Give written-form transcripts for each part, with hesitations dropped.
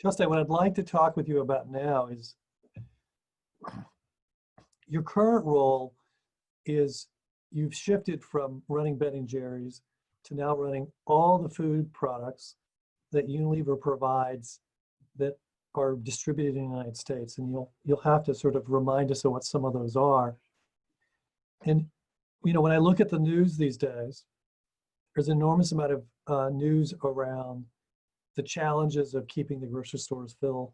Jostein, what I'd like to talk with you about now is your current role is you've shifted from running Ben & Jerry's to now running all the food products that Unilever provides that are distributed in the United States. And you'll have to sort of remind us of what some of those are. And, when I look at the news these days, there's an enormous amount of news around the challenges of keeping the grocery stores filled.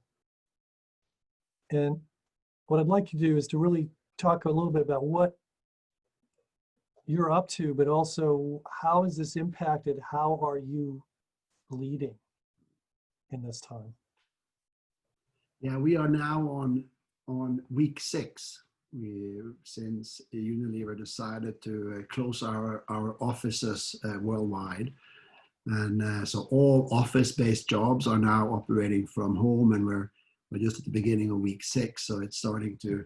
And what I'd like to do is to really talk a little bit about what you're up to, but also how has this impacted, how are you leading in this time? Yeah, we are now on week 6. Since Unilever decided to close our offices worldwide. And so all office-based jobs are now operating from home, and we're just at the beginning of week 6. So it's starting to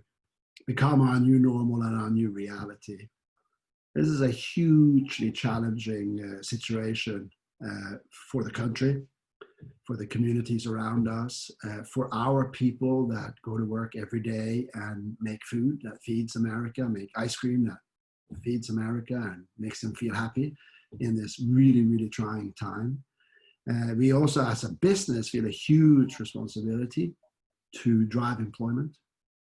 become our new normal and our new reality. This is a hugely challenging situation for the country, for the communities around us, for our people that go to work every day and make food that feeds America, make ice cream that feeds America and makes them feel happy in this really, really trying time. We also, as a business, feel a huge responsibility to drive employment,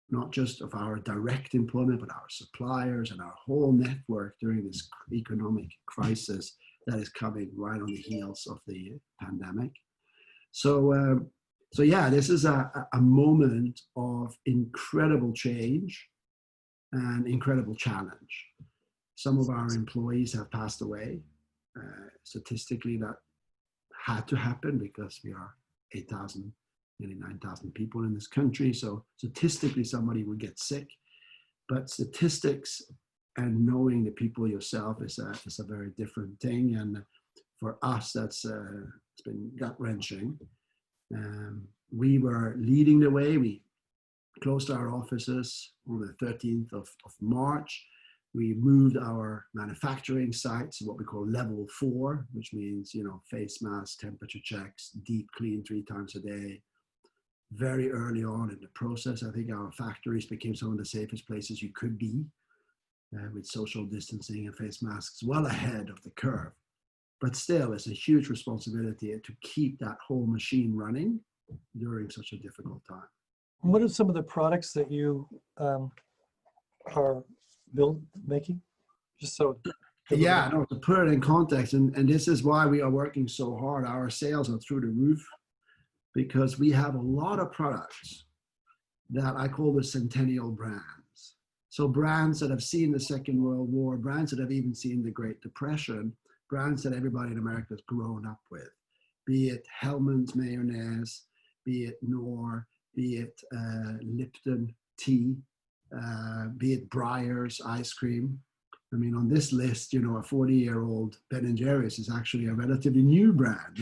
not just of our direct employment, but our suppliers and our whole network during this economic crisis that is coming right on the heels of the pandemic. So yeah, this is a moment of incredible change and incredible challenge. Some of our employees have passed away. Statistically, that had to happen because we are 8,000, nearly 9,000 people in this country. So statistically, somebody would get sick. But statistics and knowing the people yourself is a very different thing. And for us, it's been gut-wrenching. We were leading the way. We closed our offices on the 13th of March. We moved our manufacturing sites to what we call level 4, which means, face masks, temperature checks, deep clean 3 times a day. Very early on in the process, I think our factories became some of the safest places you could be with social distancing and face masks well ahead of the curve. But still, it's a huge responsibility to keep that whole machine running during such a difficult time. What are some of the products that you are making? Just so. Yeah, no, to put it in context, and this is why we are working so hard. Our sales are through the roof because we have a lot of products that I call the Centennial Brands. So brands that have seen the Second World War, brands that have even seen the Great Depression, brands that everybody in America has grown up with, be it Hellmann's mayonnaise, be it Knorr, be it Lipton tea, be it Breyer's ice cream. I mean, on this list, a 40-year-old Ben & Jerry's is actually a relatively new brand,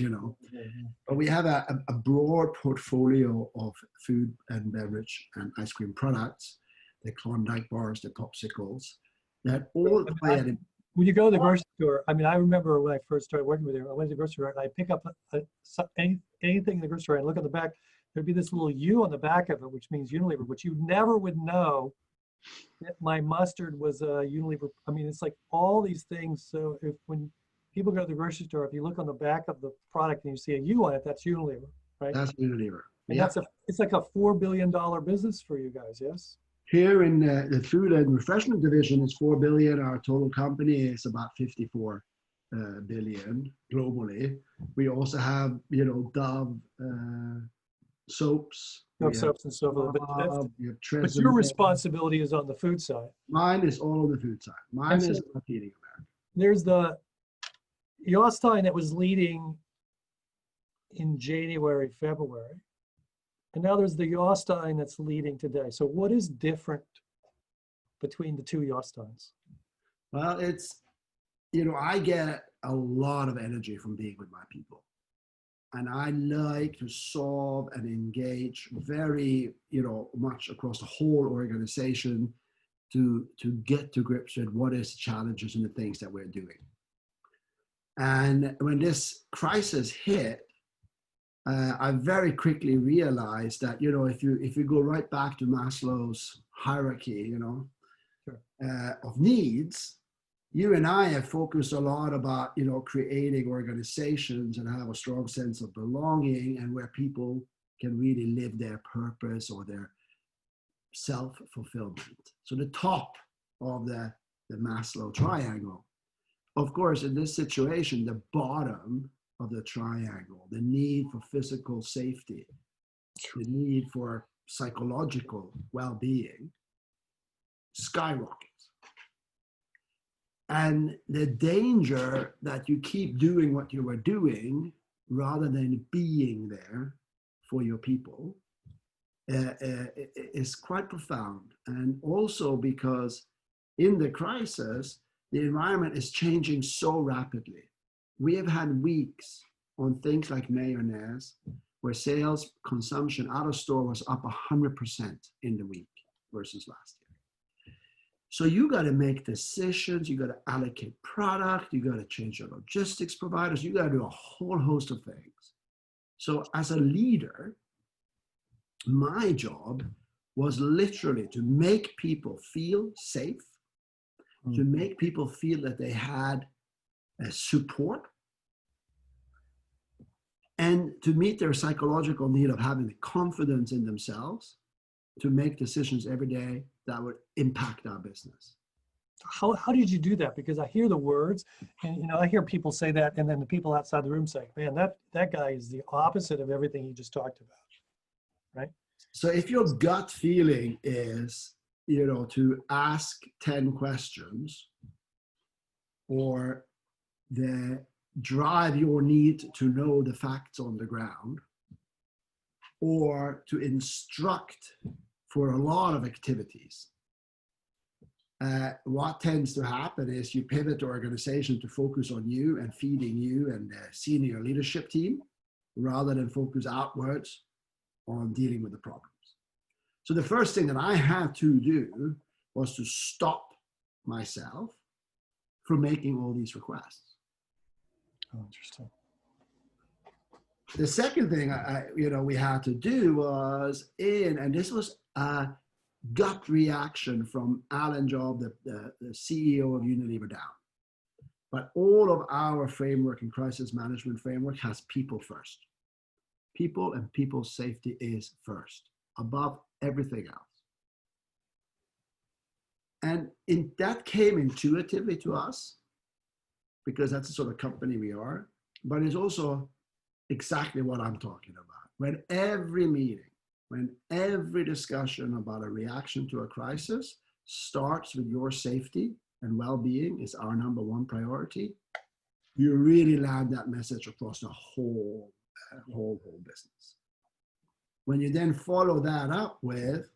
But we have a broad portfolio of food and beverage and ice cream products, the Klondike bars, the popsicles, that all play at when you go to the grocery store, I mean, I remember when I first started working with you, I went to the grocery store and I pick up anything in the grocery store and look at the back, there'd be this little U on the back of it, which means Unilever, which you never would know that my mustard was a Unilever. I mean, it's like all these things. So when people go to the grocery store, if you look on the back of the product and you see a U on it, that's Unilever, right? That's Unilever. And it's like a $4 billion business for you guys, yes? Here in the food and refreshment division is 4 billion. Our total company is about 54 billion globally. We also have, Dove soaps. Soaps and so forth. But your responsibility is on the food side. Mine is all on the food side. Mine is about feeding America. There's the Jostein that was leading in January, February. And now there's the Jostein that's leading today. So what is different between the two Josteins? Well, it's, I get a lot of energy from being with my people. And I like to solve and engage very, much across the whole organization to get to grips with what is the challenges and the things that we're doing. And when this crisis hit, I very quickly realized that, if you go right back to Maslow's hierarchy, Sure. of needs, you and I have focused a lot about, creating organizations and have a strong sense of belonging and where people can really live their purpose or their self-fulfillment. So the top of the Maslow triangle. Of course, in this situation, the bottom of the triangle, the need for physical safety, the need for psychological well-being, skyrockets. And the danger that you keep doing what you were doing rather than being there for your people is quite profound. And also because in the crisis, the environment is changing so rapidly. We have had weeks on things like mayonnaise where sales consumption out of store was up 100% in the week versus last year. So you got to make decisions, you got to allocate product, you got to change your logistics providers, you got to do a whole host of things. So as a leader, my job was literally to make people feel safe, to make people feel that they had support, and to meet their psychological need of having the confidence in themselves to make decisions every day that would impact our business. How did you do that? Because I hear the words and, I hear people say that, and then the people outside the room say, man, that guy is the opposite of everything he just talked about, right? So if your gut feeling is, to ask 10 questions or the drive your need to know the facts on the ground or to instruct for a lot of activities, what tends to happen is you pivot the organization to focus on you and feeding you and the senior leadership team rather than focus outwards on dealing with the problems. So the first thing that I had to do was to stop myself from making all these requests. Oh, interesting. The second thing we had to do was and this was a gut reaction from Alan Job, the CEO of Unilever down. But all of our framework and crisis management framework has people first. People and people's safety is first, above everything else. And that came intuitively to us because that's the sort of company we are, but it's also exactly what I'm talking about. When every meeting, when every discussion about a reaction to a crisis starts with your safety and well-being is our number one priority, you really land that message across the whole business. When you then follow that up with,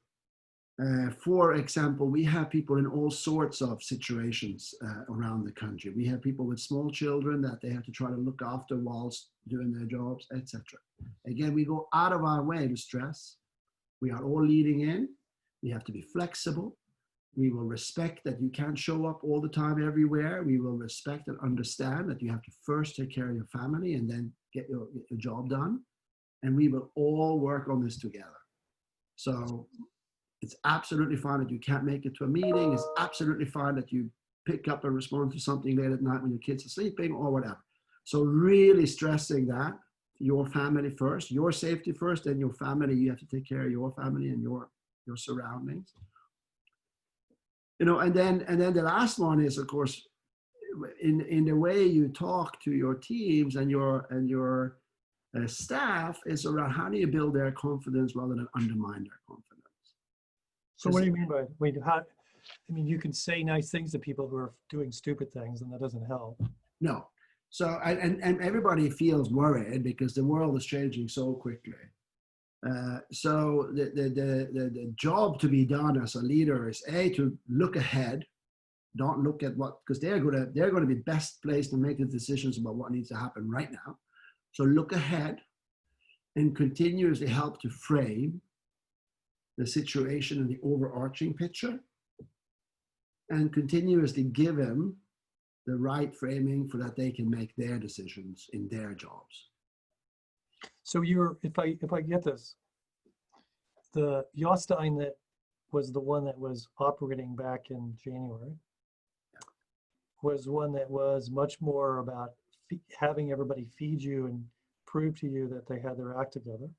for example, we have people in all sorts of situations around the country. We have people with small children that they have to try to look after whilst doing their jobs, etc. Again, we go out of our way to stress. We are all leading in. We have to be flexible. We will respect that you can't show up all the time everywhere. We will respect and understand that you have to first take care of your family and then get your job done. And we will all work on this together. So it's absolutely fine that you can't make it to a meeting. It's absolutely fine that you pick up and respond to something late at night when your kids are sleeping or whatever. So really stressing that your family first, your safety first, and your family, you have to take care of your family and your surroundings. And then the last one is, of course, in the way you talk to your teams and your staff is around how do you build their confidence rather than undermine their confidence. So what do you mean by, you can say nice things to people who are doing stupid things and that doesn't help. No. So, and everybody feels worried because the world is changing so quickly. So the job to be done as a leader is to look ahead, don't look at what, because they're going to be best placed to make the decisions about what needs to happen right now. So look ahead and continuously help to frame the situation and the overarching picture, and continuously give them the right framing for that they can make their decisions in their jobs. So if I get this, the Jostein that was the one that was operating back in January was one that was much more about having everybody feed you and prove to you that they had their act together.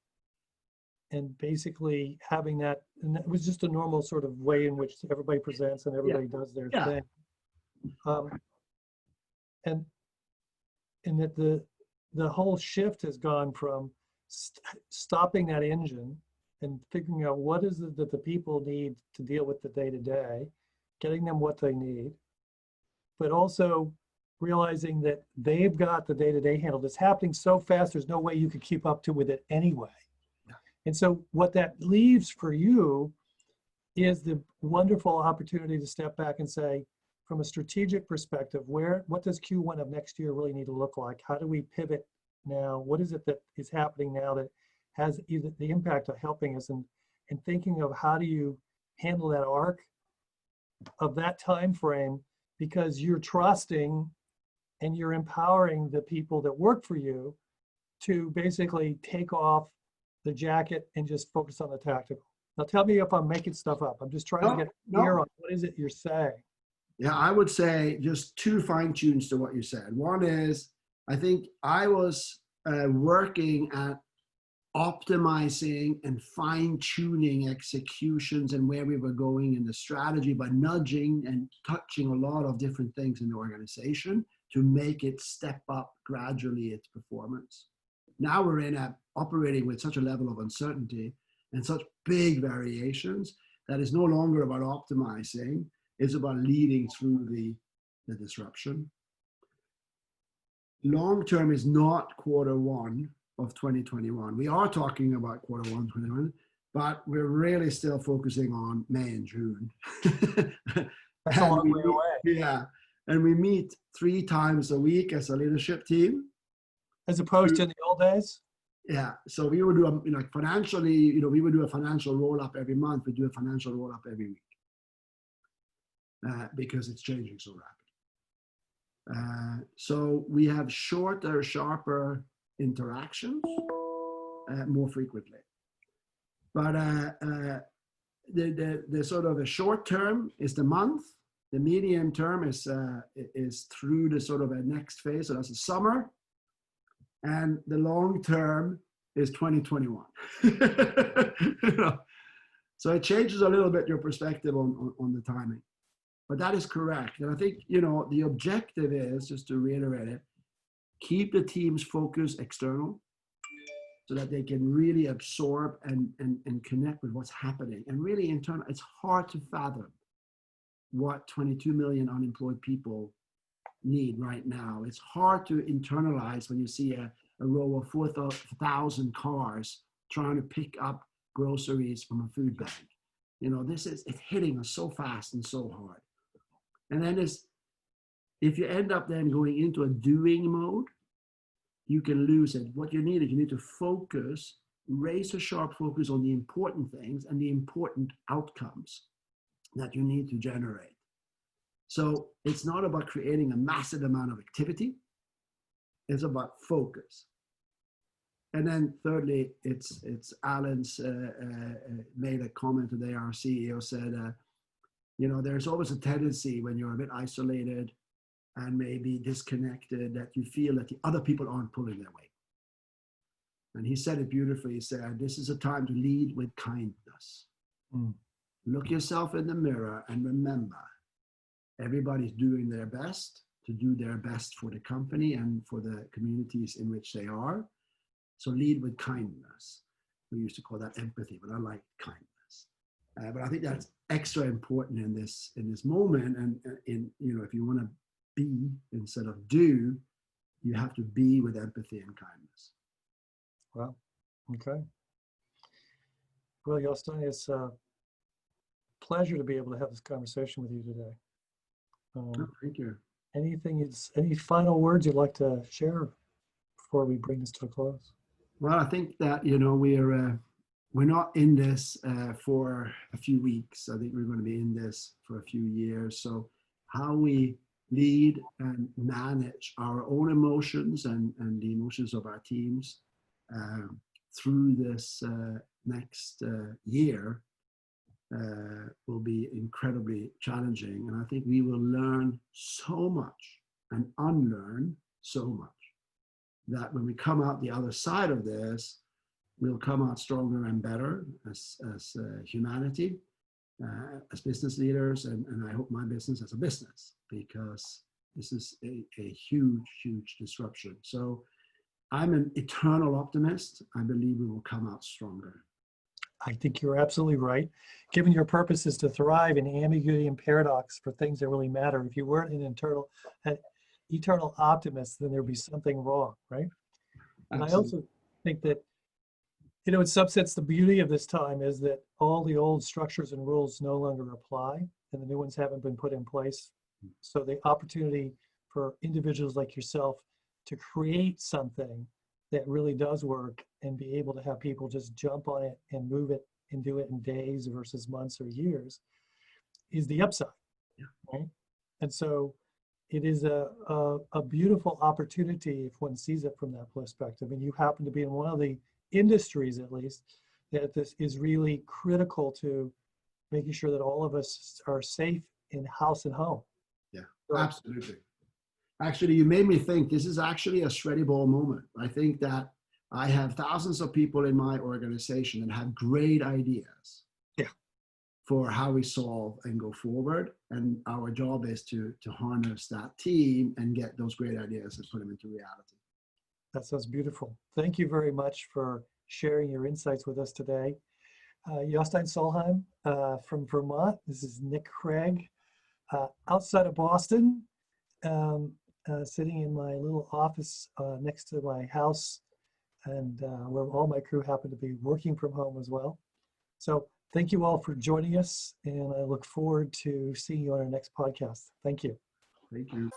And basically having that, and it was just a normal sort of way in which everybody presents and everybody does their thing. And that the whole shift has gone from stopping that engine and figuring out what is it that the people need to deal with the day-to-day, getting them what they need, but also realizing that they've got the day-to-day handled. It's happening so fast, there's no way you could keep up to with it anyway. And so what that leaves for you is the wonderful opportunity to step back and say, from a strategic perspective, what does Q1 of next year really need to look like? How do we pivot now? What is it that is happening now that has either the impact of helping us, and thinking of how do you handle that arc of that time frame, because you're trusting and you're empowering the people that work for you to basically take off the jacket and just focus on the tactical. Now tell me if I'm making stuff up. I'm just trying to get clear on what is it you're saying. Yeah, I would say just two fine tunes to what you said. One is, I think I was working at optimizing and fine tuning executions and where we were going in the strategy by nudging and touching a lot of different things in the organization to make it step up gradually its performance. Now we're operating with such a level of uncertainty and such big variations that it's no longer about optimizing, it's about leading through the disruption. Long term is not quarter1 of 2021. We are talking about quarter1 2021, but we're really still focusing on May and June. That's a long way away. Yeah, and we meet 3 times a week as a leadership team. As opposed to in the old days? Yeah, so we would do financially, we would do a financial roll-up every month. We do a financial roll-up every week because it's changing so rapidly. So we have shorter, sharper interactions more frequently. But the sort of the short term is the month. The medium term is through the sort of a next phase. So that's the summer. And the long term is 2021. So it changes a little bit your perspective on the timing. But that is correct. And I think, the objective is, just to reiterate it, keep the team's focus external so that they can really absorb and connect with what's happening. And really internal, it's hard to fathom what 22 million unemployed people need right now. It's hard to internalize when you see a row of 4,000 cars trying to pick up groceries from a food bank. It's hitting us so fast and so hard. And then if you end up then going into a doing mode, you can lose it. What you need to focus, razor sharp focus on the important things and the important outcomes that you need to generate. So it's not about creating a massive amount of activity. It's about focus. And then thirdly, it's Alan's made a comment today, our CEO said, there's always a tendency when you're a bit isolated and maybe disconnected that you feel that the other people aren't pulling their weight. And he said it beautifully. He said, this is a time to lead with kindness. Look yourself in the mirror and remember, everybody's doing their best to do their best for the company and for the communities in which they are. So lead with kindness. We used to call that empathy, but I like kindness. But I think that's extra important in this moment. And if you want to be instead of do, you have to be with empathy and kindness. Well, okay. Well, Jostein, it's a pleasure to be able to have this conversation with you today. Thank you. Any final words you'd like to share before we bring this to a close? Well, I think that we're not in this for a few weeks. I think we're going to be in this for a few years. So how we lead and manage our own emotions and the emotions of our teams through this next year will be incredibly challenging. And I think we will learn so much and unlearn so much that when we come out the other side of this, we'll come out stronger and better as humanity, as business leaders, and I hope my business as a business, because this is a huge, huge disruption. So I'm an eternal optimist. I believe we will come out stronger. I think you're absolutely right. Given your purpose is to thrive in ambiguity and paradox for things that really matter, if you weren't an eternal optimist, then there'd be something wrong, right? And Absolutely. I also think that, in subsets, the beauty of this time is that all the old structures and rules no longer apply, and the new ones haven't been put in place. So the opportunity for individuals like yourself to create something that really does work and be able to have people just jump on it and move it and do it in days versus months or years is the upside. Yeah. Right? And so it is a beautiful opportunity if one sees it from that perspective. And you happen to be in one of the industries, at least, that this is really critical to making sure that all of us are safe in house and home. Yeah, so, absolutely. Actually, you made me think this is actually a shreddy ball moment. I think that I have thousands of people in my organization that have great ideas for how we solve and go forward. And our job is to harness that team and get those great ideas and put them into reality. That sounds beautiful. Thank you very much for sharing your insights with us today. Jostein Solheim from Vermont. This is Nick Craig outside of Boston, sitting in my little office next to my house, and where all my crew happen to be working from home as well. So thank you all for joining us, and I look forward to seeing you on our next podcast. Thank you. Thank you.